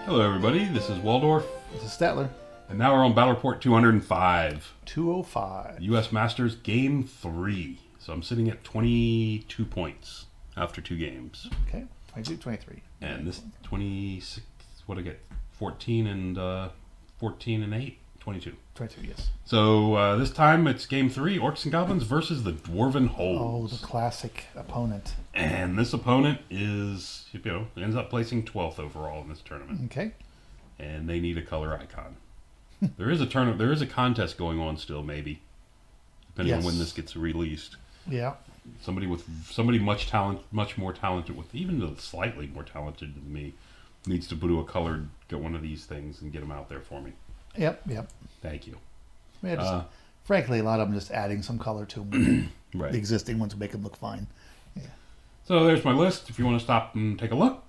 Hello everybody, this is Waldorf. This is Statler. And now we're on Battle Report 205. 205. U.S. Masters Game 3. So I'm sitting at 22 points after 2 games. Okay, 22, 23. And this 26, what did I get? 14 and 14 and 8? 22. 22, yes. So this time it's Game 3, Orcs and Goblins versus the Dwarven Holds. Oh, the classic opponent. And this opponent is, ends up placing 12th overall in this tournament. Okay. And they need a color icon. There is a contest going on still, maybe, depending on when this gets released. Yeah. Somebody much more talented, with even slightly more talented than me, needs to do a colored, get one of these things and get them out there for me. Yep. Thank you. Yeah, frankly, a lot of them just adding some color to them. Right. The existing ones make them look fine. Yeah. So there's my list. If you want to stop and take a look,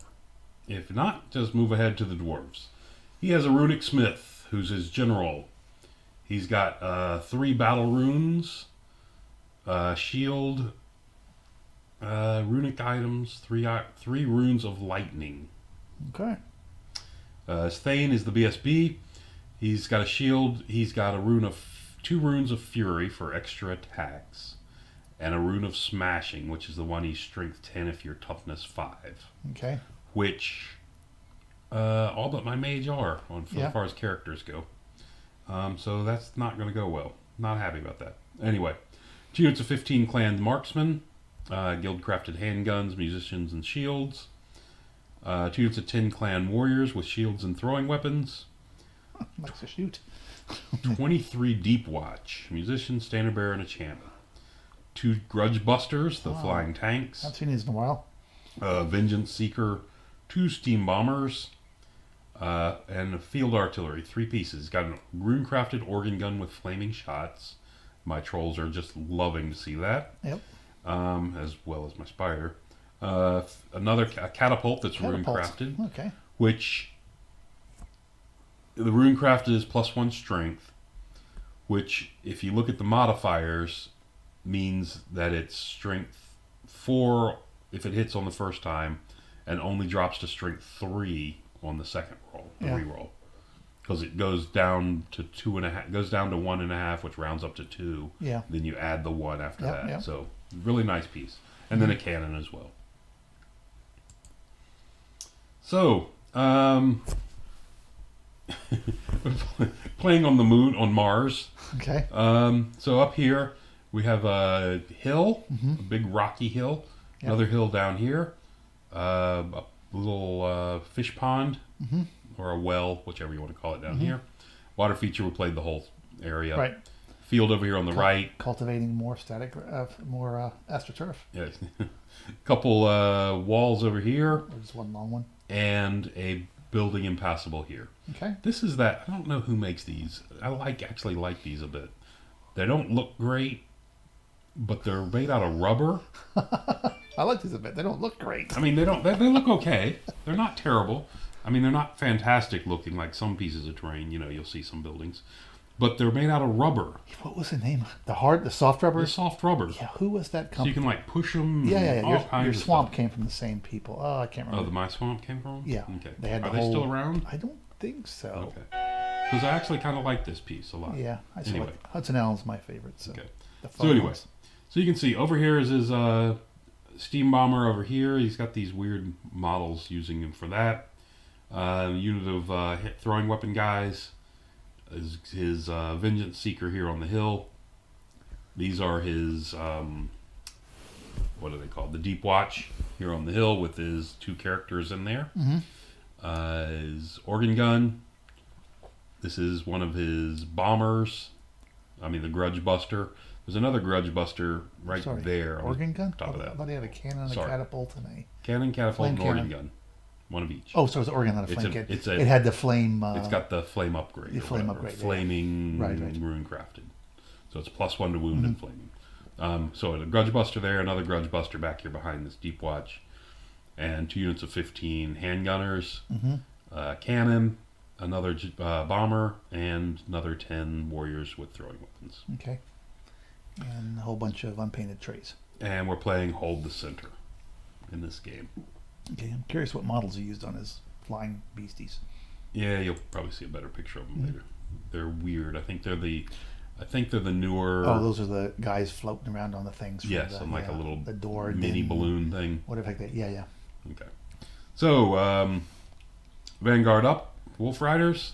if not, just move ahead to the dwarves. He has a runic smith, who's his general. He's got 3 battle runes, shield, runic items, 3 runes of lightning. Okay. His Thane is the BSB. He's got a shield. He's got a 2 runes of fury for extra attacks, and a rune of smashing, which is the one he's strength 10 if you're toughness 5. Okay. Which all but my mage are as far as characters go. So that's not going to go well. Not happy about that. Anyway, 2 units of 15 clan marksmen, guild crafted handguns, musicians, and shields. 2 units of 10 clan warriors with shields and throwing weapons. Likes to shoot. 23 deep watch, musician, standard bearer, and a champion. 2 grudge busters, the flying tanks. Haven't seen these in a while. Vengeance seeker, 2 steam bombers, and a field artillery, 3 pieces. Got a rune crafted organ gun with flaming shots. My trolls are just loving to see that. Yep. As well as my spider. Another catapult that's rune crafted. Okay. Which the rune crafted is +1 strength, which if you look at the modifiers means that it's strength 4 if it hits on the first time, and only drops to strength 3 on the second roll, the reroll, because it goes down to 2.5, goes down to 1.5, which rounds up to 2. Yeah. Then you add the 1 after that. Yep. So really nice piece, and then a cannon as well. So playing on the moon, on Mars. Okay. So up here we have a hill, a big rocky hill. Another hill down here, a little fish pond, or a well, whichever you want to call it down here. Water feature, we played the whole area. Right. Field over here on the right. Cultivating more static, more astroturf. Yes. Couple walls over here. Or just one long one. And a building impassable here. Okay. This is that. I don't know who makes these. I actually like these a bit. They don't look great, but they're made out of rubber. I like these a bit. They don't look great. I mean, they don't. They look okay. They're not terrible. I mean, they're not fantastic looking like some pieces of terrain. You'll see some buildings, but they're made out of rubber. What was the name? The soft rubber. The soft rubber. Yeah. Who was that So you company? can push them. Yeah. Your swamp came from the same people. Oh, I can't remember. Oh, my swamp came from? Yeah. Okay. They had Are they still around? I don't think so. Okay. Because I actually kind of like this piece a lot. Yeah. Anyway. Hudson Allen's my favorite. So. Okay. So anyway, so you can see over here is his steam bomber over here. He's got these weird models using him for that. Unit of throwing weapon guys. His vengeance seeker here on the hill. These are his what are they called? The deep watch here on the hill with his 2 characters in there. His organ gun. This is one of his bombers. I mean, the grudge buster. There's another grudge buster right there. Organ gun? Top of that. I thought he had a cannon, a catapult, and a cannon, catapult, and organ gun. One of each. Oh, so it's an organ, not a flame cannon. It had the flame. It's got the flame upgrade. The flame upgrade. Flaming rune crafted. So it's +1 to wound and flaming. So a grudge buster there, another grudge buster back here behind this deep watch, and 2 units of 15 handgunners, cannon, another bomber, and another 10 warriors with throwing weapons. Okay. And a whole bunch of unpainted trays. And we're playing Hold the Center in this game. Okay, I'm curious what models he used on his flying beasties. Yeah, you'll probably see a better picture of them later. They're weird. I think they're the newer. Oh, those are the guys floating around on the things. Yes, on like a little the door mini balloon thing. Whatever like that. Yeah, yeah. Okay. So, Vanguard up, Wolf Riders.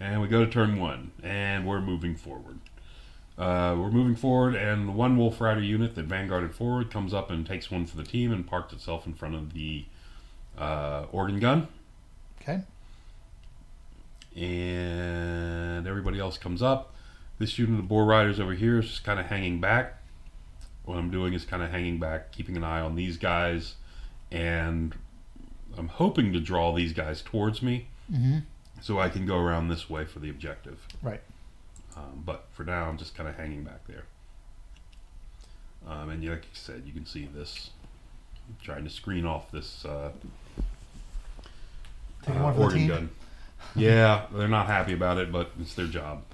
And we go to turn 1, and we're moving forward. And one Wolf Rider unit that vanguarded forward comes up and takes one for the team and parked itself in front of the organ gun. Okay. And everybody else comes up. This unit of Boar Riders over here is just kind of hanging back. What I'm doing is kind of hanging back, keeping an eye on these guys, and I'm hoping to draw these guys towards me. Mm-hmm. So I can go around this way for the objective. Right. But for now, I'm just kind of hanging back there. And like you said, you can see this. I'm trying to screen off this organ gun. Yeah, they're not happy about it, but it's their job.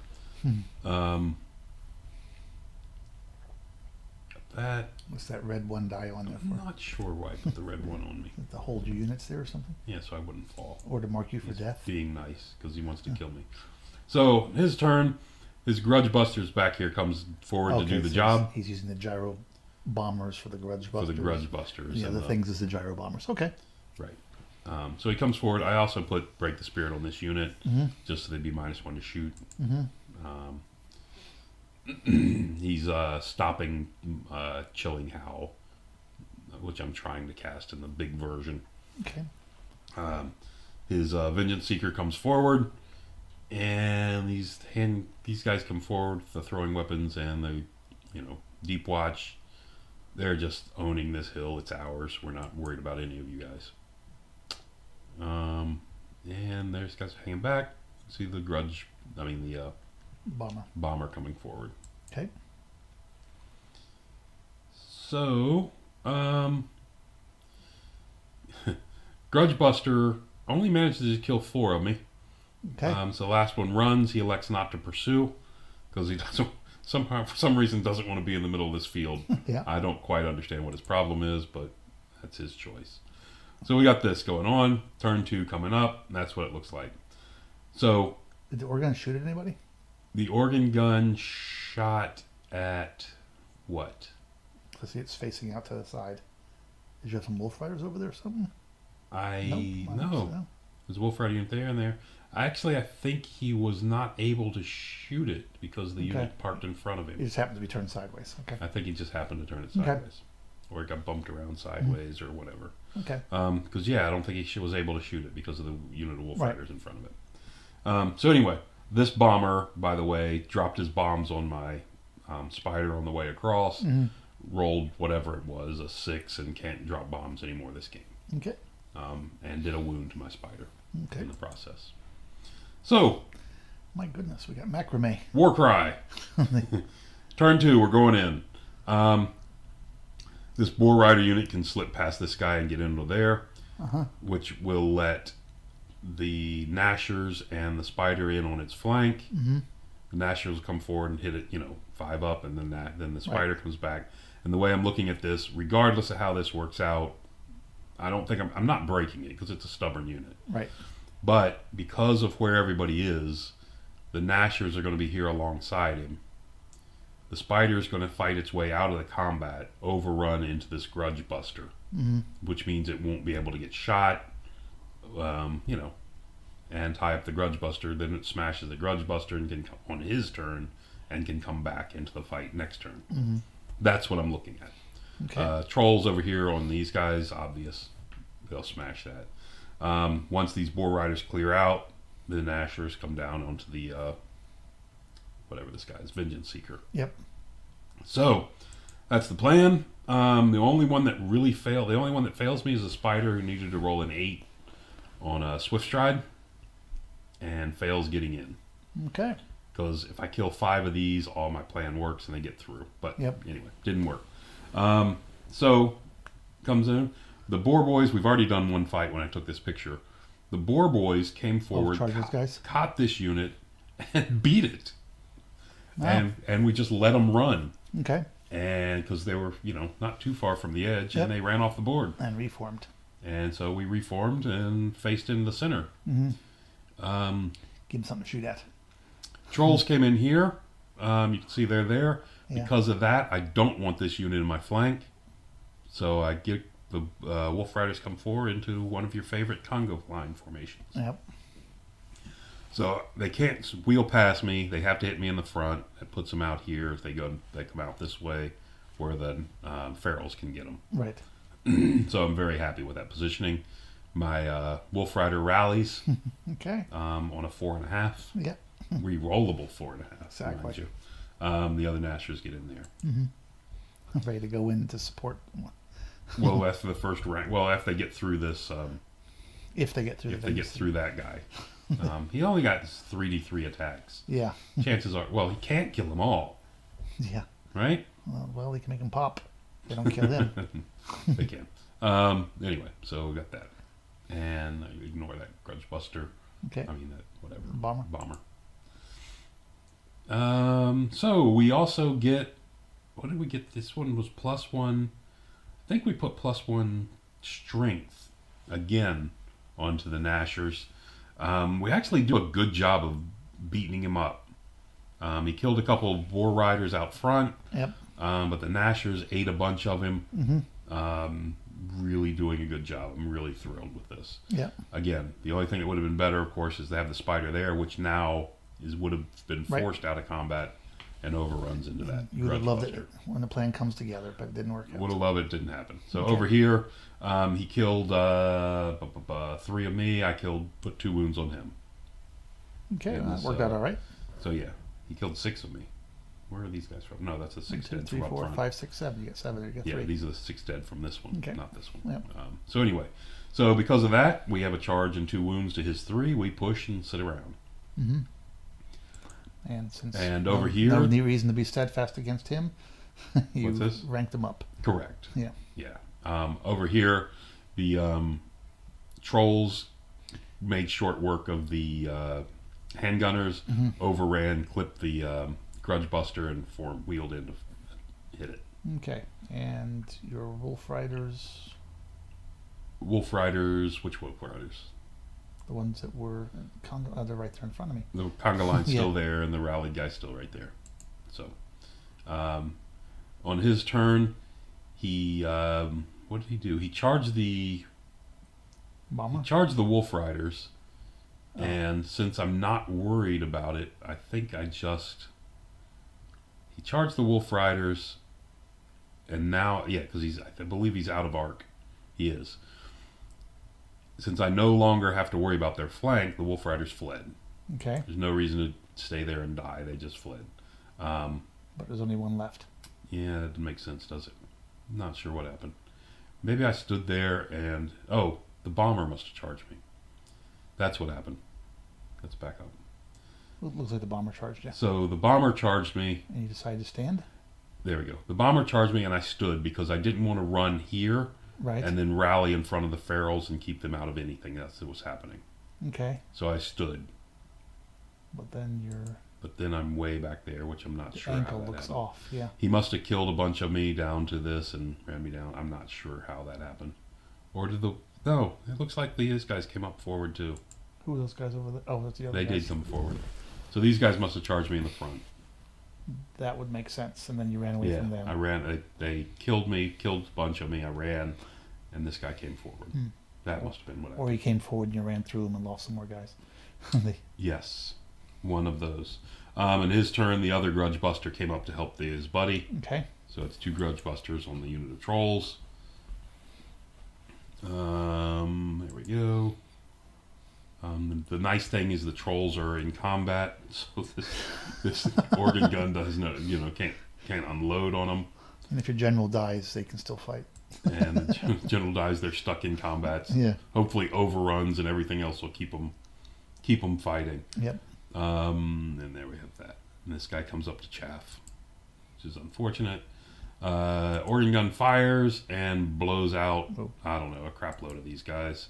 That. What's that red one die on there for? I'm not sure why I put the red one on me. To hold your units there or something? Yeah, so I wouldn't fall. Or to mark you for death? Being nice, because he wants to kill me. So, his turn. His Grudge Busters back here comes forward to do the job. He's using the gyro bombers for the Grudge Busters. For the Grudge Busters. Yeah, the things is the gyro bombers. Okay. Right. So he comes forward. I also put Break the Spirit on this unit, just so they'd be -1 to shoot. He's stopping Chilling Howl, which I'm trying to cast in the big version. Okay. His Vengeance Seeker comes forward, and these guys come forward with the throwing weapons and the, Deep Watch. They're just owning this hill. It's ours. We're not worried about any of you guys. And there's guys hanging back. See the bomber coming forward. Okay. So, Grudge Buster only manages to kill 4 of me. Okay. So the last one runs. He elects not to pursue because he doesn't. For some reason, doesn't want to be in the middle of this field. Yeah. I don't quite understand what his problem is, but that's his choice. So we got this going on. Turn 2 coming up. And that's what it looks like. So. Did the organ shoot at anybody? The organ gun shot at what? I see it's facing out to the side. Did you have some Wolf Riders over there or something? No. There's a Wolf Rider unit there and there. I think he was not able to shoot it because the unit parked in front of him. It just happened to be turned sideways. Okay. I think he just happened to turn it sideways. Or it got bumped around sideways or whatever. Okay. Because, I don't think he was able to shoot it because of the unit of Wolf Riders in front of it. So anyway, this bomber, by the way, dropped his bombs on my spider on the way across, rolled whatever it was, a 6, and can't drop bombs anymore this game. Okay. And did a wound to my spider in the process. So, my goodness, we got macrame. War Cry. Turn 2, we're going in. This Boar Rider unit can slip past this guy and get into there, which will let the Nashers and the spider in on its flank. The Nashers will come forward and hit it, 5 up, and then the spider comes back. And the way I'm looking at this, regardless of how this works out, I don't think I'm not breaking it because it's a stubborn unit. Right. But because of where everybody is, the Nashers are going to be here alongside him. The spider is going to fight its way out of the combat, overrun into this Grudge Buster, which means it won't be able to get shot, and tie up the Grudge Buster. Then it smashes the Grudge Buster and can come on his turn and can come back into the fight next turn. That's what I'm looking at. Okay. Trolls over here on these guys, obvious. They'll smash that. Once these Boar Riders clear out, the Nashers come down onto the whatever this guy is, Vengeance Seeker. Yep. So that's the plan. The only one that really failed, the only one that fails me is a spider who needed to roll an 8 on a Swift Stride and fails getting in. Okay. Because if I kill 5 of these, all my plan works and they get through. But anyway, didn't work. So comes in. The Boar Boys, we've already done one fight when I took this picture. The Boar Boys came forward, caught this unit, and beat it. Wow. And we just let them run. Okay. And because they were, not too far from the edge, and they ran off the board. And reformed. And so we reformed and faced in the center. Mm-hmm. Um, Give them something to shoot at. Trolls came in here. You can see they're there. Yeah. Because of that, I don't want this unit in my flank. So I get the Wolf Riders come forward into one of your favorite Congo line formations. Yep. So they can't wheel past me. They have to hit me in the front. That puts them out here. If they come out this way, where the ferals can get them. Right. So I'm very happy with that positioning. My Wolf Rider rallies Okay. on a 4.5. Yeah. Rerollable 4.5. Exactly. Mind you. The other Nashers get in there. Mm-hmm. I'm ready to go in to support. Well, after the first rank. Well, after they get through this. If they get through. If they get through that guy. He only got 3d3 attacks. Yeah. Chances are, well, he can't kill them all. Yeah. Right? Well, they can make them pop. They don't kill them. They can. Anyway, so we got that. And I ignore that Grudge Buster. Okay. I mean, that whatever. Bomber. So we also get, what did we get? This one was +1. I think we put +1 strength again onto the Nashers. We actually do a good job of beating him up. He killed a couple of War Riders out front. Yep. But the Nashers ate a bunch of him. Mm-hmm. Really doing a good job. I'm really thrilled with this. Yeah. Again, the only thing that would have been better, of course, is to have the spider there, which now would have been forced out of combat and overruns into that. You would have loved it when the plan comes together, but it didn't work out. Would have loved it. Didn't happen. So over here, he killed 3 of me. I put 2 wounds on him. Okay, that worked out all right. So yeah, he killed 6 of me. Where are these guys from? No, that's the 6 1, 2, dead 3, from 4, up front. 5, 6, 7. You get 7 there. You get 3. Yeah, these are the 6 dead from this one, not this one. Yep. So anyway, so because of that, we have a charge and 2 wounds to his 3. We push and sit around. Mm-hmm. And since over here, no reason to be steadfast against him, you what's this? ranked him up. Correct. Yeah. Yeah. Over here, the trolls made short work of the handgunners. Mm-hmm. Overran, clipped the Grudge Buster, and wheeled in to hit it. Okay. And your Wolf Riders. Wolf Riders. Which Wolf Riders? The ones that were they're right there in front of me. The conga line's still there, and the rallied guy's still right there. So, on his turn, he what did he do? He charged the Bomber. He charged the Wolf Riders, and since I'm not worried about it, I think he charged the Wolf Riders, and now because I believe he's out of arc. He is. Since I no longer have to worry about their flank, the Wolf Riders fled. Okay. There's no reason to stay there and die. They just fled. But there's only one left. Yeah, that doesn't make sense, does it? I'm not sure what happened. Maybe I stood there and... Oh, the bomber must have charged me. That's what happened. Let's back up. It looks like the bomber charged you. So the bomber charged me. And you decided to stand? There we go. The bomber charged me and I stood because I didn't want to run here. Right. And then rally in front of the ferals and keep them out of anything else that was happening. Okay. So I stood. But then I'm way back there, which I'm not sure how that ankle looks happened. off, yeah. He must have killed a bunch of me down to this and ran me down. I'm not sure how that happened. Or did no, it looks like these guys came up forward too. Who are those guys over there? Oh, that's the other guys. They did come forward. So these guys must have charged me in the front. That would make sense, and then you ran away from them. I ran. They killed me, killed a bunch of me. I ran, and this guy came forward. That must have been what I did. Or he came forward and you ran through them and lost some more guys. Yes, one of those. In his turn, the other Grudge Buster came up to help his buddy. Okay. So it's 2 Grudge Busters on the unit of trolls. There we go. The nice thing is the trolls are in combat, so this organ gun does can't unload on them. And if your general dies, they can still fight. And the general dies, they're stuck in combat. Yeah. Hopefully overruns and everything else will keep them fighting. Yep. And there we have that. And this guy comes up to chaff, which is unfortunate. Organ gun fires and blows out, I don't know, a crap load of these guys.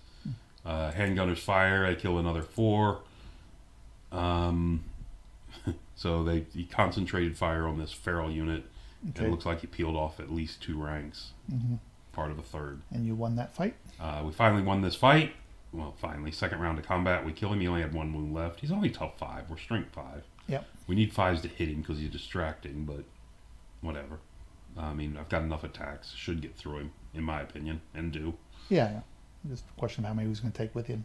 Handgunners fire, I kill another 4. So he concentrated fire on this feral unit. Okay. And it looks like he peeled off at least 2 ranks. Mm-hmm. part of a third. And you won that fight? We finally won this fight. Well, finally, second round of combat. We kill him. He only had 1 wound left. He's only tough 5. We're strength 5. Yep. We need 5s to hit him because he's distracting, but whatever. I mean, I've got enough attacks. Should get through him, in my opinion, and do. Yeah. Just a question of how many he was going to take with you.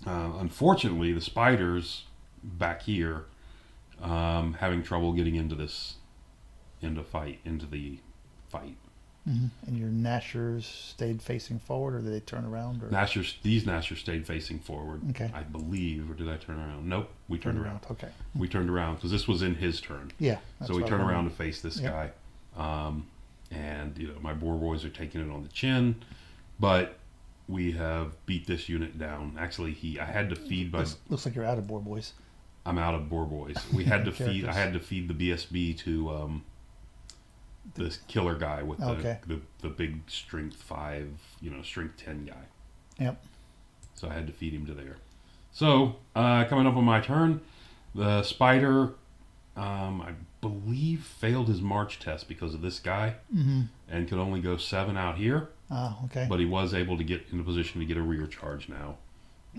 Unfortunately, the spiders back here having trouble getting into the fight. Mm-hmm. And your Nashers stayed facing forward, or did they turn around? Or? These Nashers stayed facing forward. Okay. I believe, or did I turn around? Nope, we turned around. Okay. We turned around because this was in his turn. Yeah. So we turn around to face this guy, and my boar boys are taking it on the chin, but we have beat this unit down. Actually, I had to feed my. Looks like you're out of boar boys. I'm out of boar boys. We had to feed. I had to feed the BSB to this killer guy with the big strength 5, strength 10 guy. Yep. So I had to feed him to there. So coming up on my turn, the spider, I believe, failed his march test because of this guy, and could only go 7 out here. Okay. But he was able to get in a position to get a rear charge now.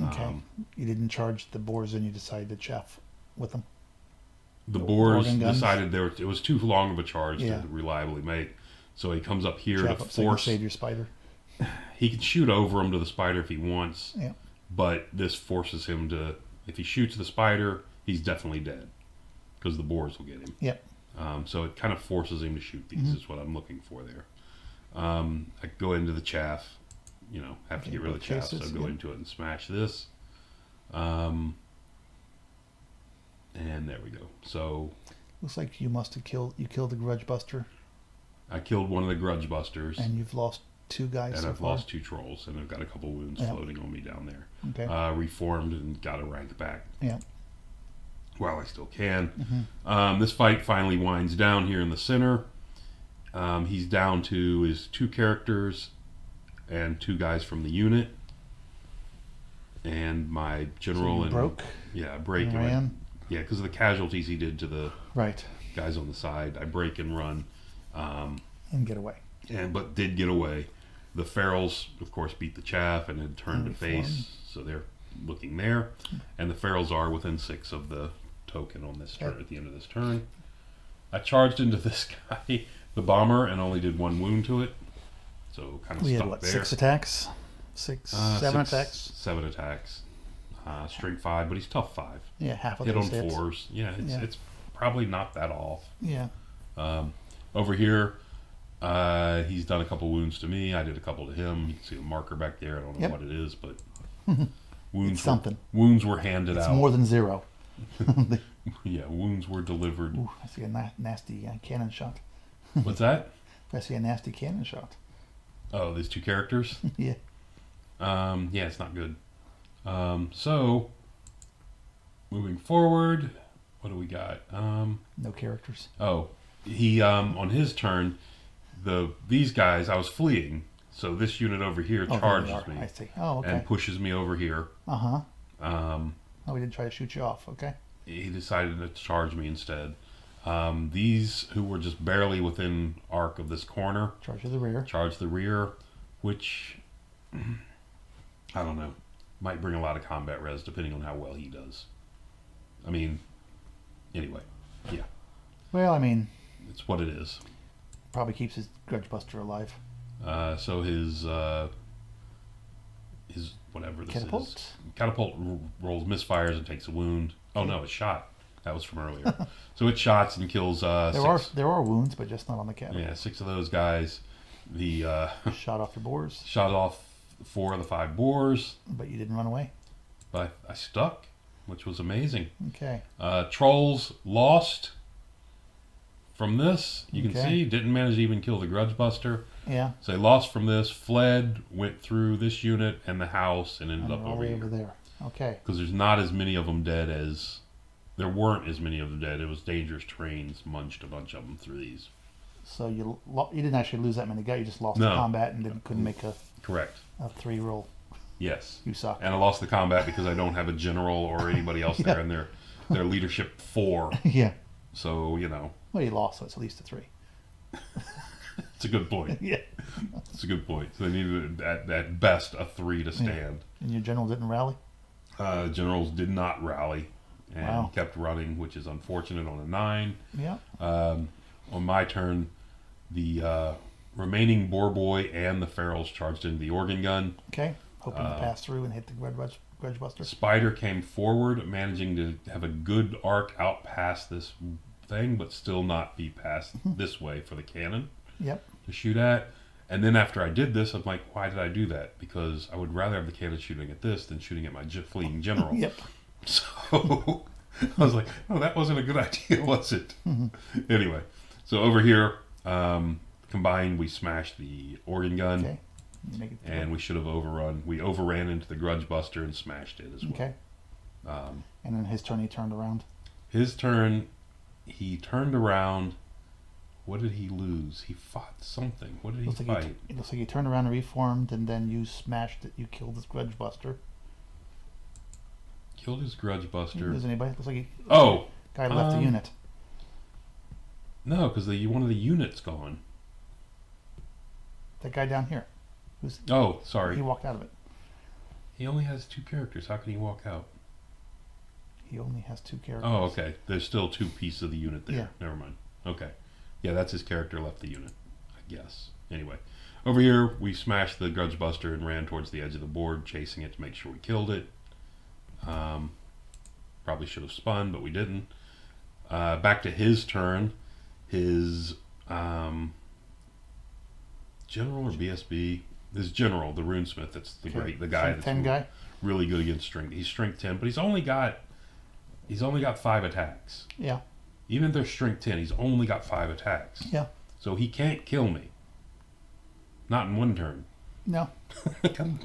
Okay. You didn't charge the boars, and you decided to chaff with them. The boars decided it was too long of a charge to reliably make, so he comes up here to force. Save your spider. He can shoot over him to the spider if he wants, yeah. But this forces him to. If he shoots the spider, he's definitely dead because the boars will get him. Yep. So it kind of forces him to shoot these. Is what I'm looking for there. I go into the chaff. Have to get rid of the chaff, so I go into it and smash this. And there we go. So looks like you must have killed the Grudge Buster. I killed one of the Grudge Busters. And you've lost 2 guys. And I've lost 2 trolls, and I've got a couple wounds floating on me down there. Okay. Reformed and got a rank back. Yeah. While I still can. This fight finally winds down here in the center. He's down to his 2 characters and 2 guys from the unit. And my general broke. Yeah, break and ran. Yeah, because of the casualties he did to the guys on the side. I break and run. And get away. But did get away. The ferals, of course, beat the chaff and had turned to face, so they're looking there. And the ferals are within 6 of the token on this turn at the end of this turn. I charged into this guy, the bomber, and only did 1 wound to it. So kind of stuck there. 6 attacks? 7 attacks? 7 attacks. Strength 5, but he's tough 5. Yeah, half of hit those on hits. 4s. Yeah, it's probably not that off. Yeah. Over here, he's done a couple wounds to me. I did a couple to him. You can see a marker back there. I don't know what it is, but wounds were handed out. It's more than 0. Yeah, wounds were delivered. Ooh, I see a nasty cannon shot. What's that? I see a nasty cannon shot. Oh, these 2 characters? Yeah. Yeah, it's not good. So, moving forward, what do we got? No characters. Oh, he on his turn, these guys, I was fleeing, so this unit over here charges me. I see. Oh, okay. And pushes me over here. Oh, he didn't try to shoot you off. Okay. He decided to charge me instead. These who were just barely within arc of this corner charge the rear, which I don't know, might bring a lot of combat res depending on how well he does. I mean, anyway, yeah. Well, I mean, it's what it is. Probably keeps his Grudge Buster alive. So his whatever this is. Catapult rolls misfires and takes a wound. Oh no, it's shot. That was from earlier. So it shots and kills. There are wounds, but just not on the catapult. Yeah, 6 of those guys. The shot off your boars. Shot off 4 of the 5 boars. But you didn't run away. But I stuck, which was amazing. Okay. Trolls lost from this. You can see didn't manage to even kill the Grudge Buster. Yeah. So they lost from this, fled, went through this unit and the house, and ended up over here. Over there. Okay. Because there's not as many of them dead as there weren't as many of them dead. It was dangerous terrains, munched a bunch of them through these. So you didn't actually lose that many guys. You just lost the combat and couldn't make a 3 roll. Yes. You suck. And I lost the combat because I don't have a general or anybody else there, and their leadership 4. Yeah. So Well, you lost, so it's at least a 3. It's a good point. Yeah. It's a good point. So they needed, at best, a 3 to stand. And your general didn't rally? Generals did not rally and Wow. kept running, which is unfortunate on a 9. Yeah. On my turn, the remaining boar boy and the ferals charged into the organ gun. Okay. Hoping to pass through and hit the grudge buster. Spider came forward, managing to have a good arc out past this thing, but still not be passed this way for the cannon Yep. to shoot at. And then after I did this, I'm like, why did I do that? Because I would rather have the cannon shooting at this than shooting at my fleeing general. Yep. So I was like, oh, that wasn't a good idea, was it? Anyway, so over here, combined, we smashed the organ gun. Okay. Make it And we should have overrun. We overran into the grudge buster and smashed it as well. Okay. And then his turn, he turned around. His turn, he turned around. What did he lose? He fought something. What did he fight? It looks like he turned around and reformed, and then you smashed it. You killed his grudge buster. Killed his grudge buster. Is anybody? Looks like guy left the unit. No, because one of the units gone. That guy down here. Sorry. He walked out of it. He only has 2 characters. How can he walk out? He only has 2 characters. Oh, okay. There's still 2 pieces of the unit there. Yeah. Never mind. Okay. Yeah, that's his character left the unit, I guess. Anyway, over here, we smashed the grudge buster and ran towards the edge of the board, chasing it to make sure we killed it. Probably should have spun, but we didn't. Back to his turn. His general or BSB? His general, the runesmith. That's the guy that's 10 guy. Really good against strength. He's strength 10, but he's only got 5 attacks. Yeah. Even if they're strength 10, he's only got 5 attacks. Yeah. So he can't kill me. Not in one turn. No.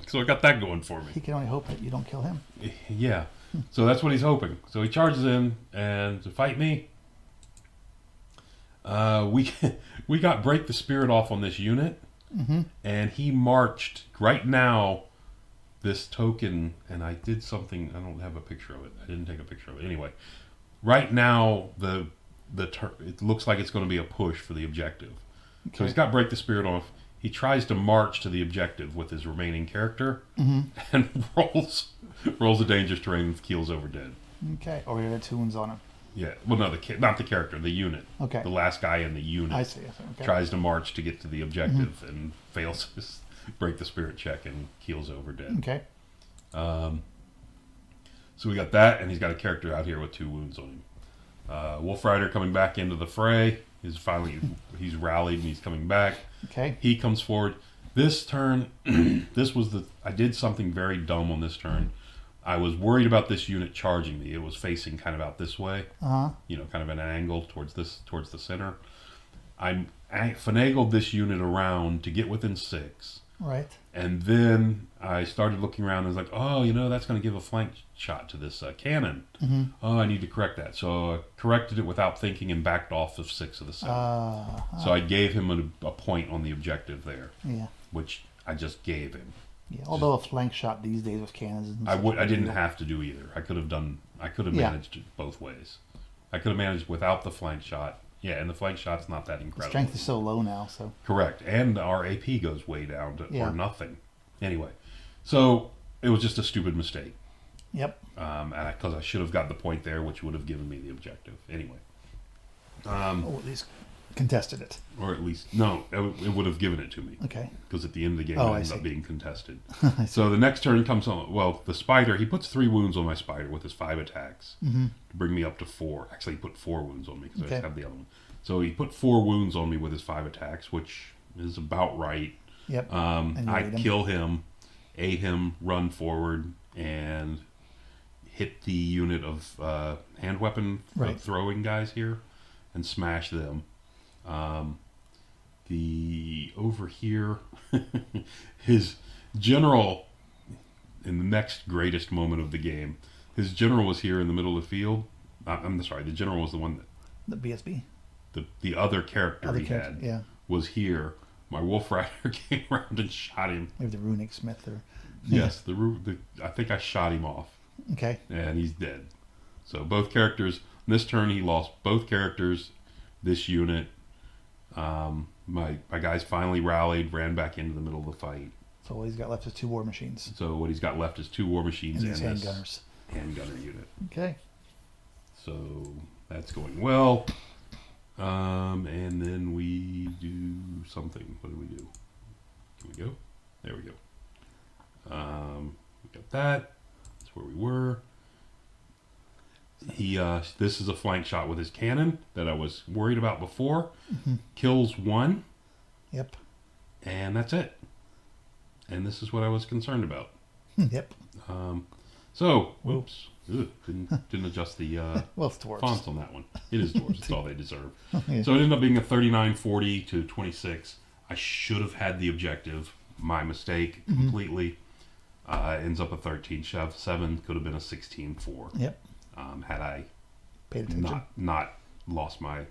So I got that going for me. He can only hope that you don't kill him. Yeah. So that's what he's hoping. So he charges in and to fight me. We got break the spirit off on this unit. And he marched right now. This token, and I did something. I don't have a picture of it. I didn't take a picture of it. Anyway, right now it looks like it's going to be a push for the objective. Okay. So he's got break the spirit off. He tries to march to the objective with his remaining character, and rolls a dangerous terrain and keels over dead. Okay. Or he had 2 wounds on him. Yeah. Well, no, not the character, the unit. Okay. The last guy in the unit. I see. Okay. Tries to march to get to the objective and fails his break the spirit check and keels over dead. Okay. So we got that, and he's got a character out here with 2 wounds on him. Wolf Rider coming back into the fray. He's rallied and he's coming back. Okay. He comes forward. This turn, I did something very dumb on this turn. I was worried about this unit charging me. It was facing kind of out this way. Kind of an angle towards the center. I finagled this unit around to get within 6. Right. And then I started looking around and was like, oh, that's going to give a flank shot to this cannon. Oh, I need to correct that. So I corrected it without thinking and backed off of 6 of the 7. So I gave him a point on the objective there. Yeah. Which I just gave him. Yeah. Although a flank shot these days with cannons isn't I didn't have to do either. I could have managed it both ways. I could have managed without the flank shot. Yeah, and the flank shot's not that incredible. The strength is so low now, so. Correct. And our AP goes way down to or nothing. Anyway, so it was just a stupid mistake. Yep. Because I should have got the point there, which would have given me the objective. Anyway. At least contested it. Or at least, no, it would have given it to me. Okay. Because at the end of the game, it ended up being contested. So the next turn comes on. Well, the spider, he puts 3 wounds on my spider with his 5 attacks to bring me up to 4. Actually, he put 4 wounds on me because I just have the other one. So he put 4 wounds on me with his 5 attacks, which is about right. Yep. I kill him, ate him, run forward, and hit the unit of hand weapon throwing guys here and smash them. Over here, his general, in the next greatest moment of the game, his general was here in the middle of the field. I'm sorry, the general was the one that... The BSB? The other character had was here. My Wolf Rider came around and shot him. Maybe the Runic Smith or... Yes, I think I shot him off. Okay. And he's dead. So both characters, this turn he lost both characters, this unit, my guys finally rallied, ran back into the middle of the fight. So what he's got left is 2 war machines. So what he's got left is 2 war machines and this handgunner unit. Okay. So that's going well. And then we do something. What do we do? Can we go? There we go. We got that. That's where we were. This is a flank shot with his cannon that I was worried about before. Mm-hmm. Kills 1. Yep. And that's it. And this is what I was concerned about. Yep. So, whoops. Ugh, didn't adjust the well, it's dwarves. fonts on that one. It is dwarves. It's all they deserve. Yeah. So it ended up being a 39-40 to 26. I should have had the objective. My mistake completely. Ends up a 13-7. Could have been a 16-4. Yep. Had I paid attention. Not lost my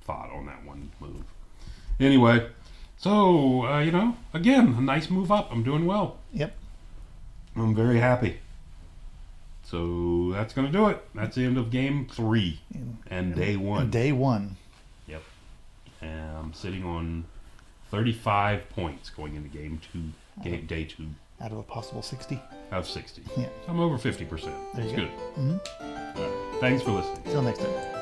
thought on that one move. Anyway, so, again, a nice move up. I'm doing well. Yep. I'm very happy. So that's going to do it. That's the end of game 3 and day 1. And day 1. Yep. And I'm sitting on 35 points going into game 2, day 2. Out of a possible 60? Out of 60. Yeah. I'm over 50%. That's good. Mm-hmm. All right. Thanks for listening. Till next time.